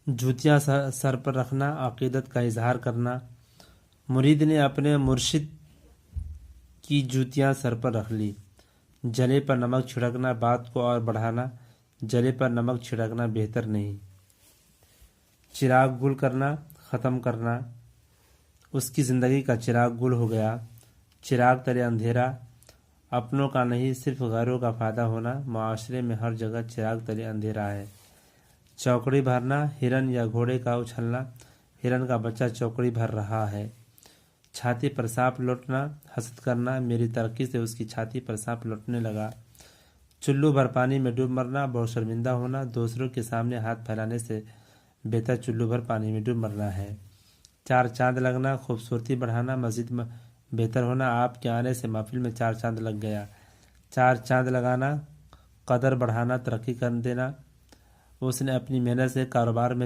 جوتیاں سر پر رکھنا، عقیدت کا اظہار کرنا۔ مرید نے اپنے مرشد کی جوتیاں سر پر رکھ لی۔ جلے پر نمک چھڑکنا، بات کو اور بڑھانا۔ جلے پر نمک چھڑکنا بہتر نہیں۔ چراغ گل کرنا، ختم کرنا۔ اس کی زندگی کا چراغ گل ہو گیا۔ چراغ تلے اندھیرا، اپنوں کا نہیں صرف غیروں کا فائدہ ہونا۔ معاشرے میں ہر جگہ چراغ تلے اندھیرا ہے۔ چوکڑی بھرنا، ہرن یا گھوڑے کا اچھلنا۔ ہرن کا بچہ چوکڑی بھر رہا ہے۔ چھاتی پر سانپ لوٹنا، حسد کرنا، میری ترقی سے اس کی چھاتی پر سانپ لوٹنے لگا۔ چلو بھر پانی میں ڈوب مرنا، بہت شرمندہ ہونا۔ دوسروں کے سامنے ہاتھ پھیلانے سے بہتر چلو بھر پانی میں ڈوب مرنا ہے۔ چار چاند لگنا، خوبصورتی بڑھانا، مزید بہتر ہونا۔ آپ کے آنے سے محفل میں چار چاند لگ گیا۔ چار چاند لگانا، قدر بڑھانا، ترقی کر دینا۔ اس نے اپنی محنت سے کاروبار میں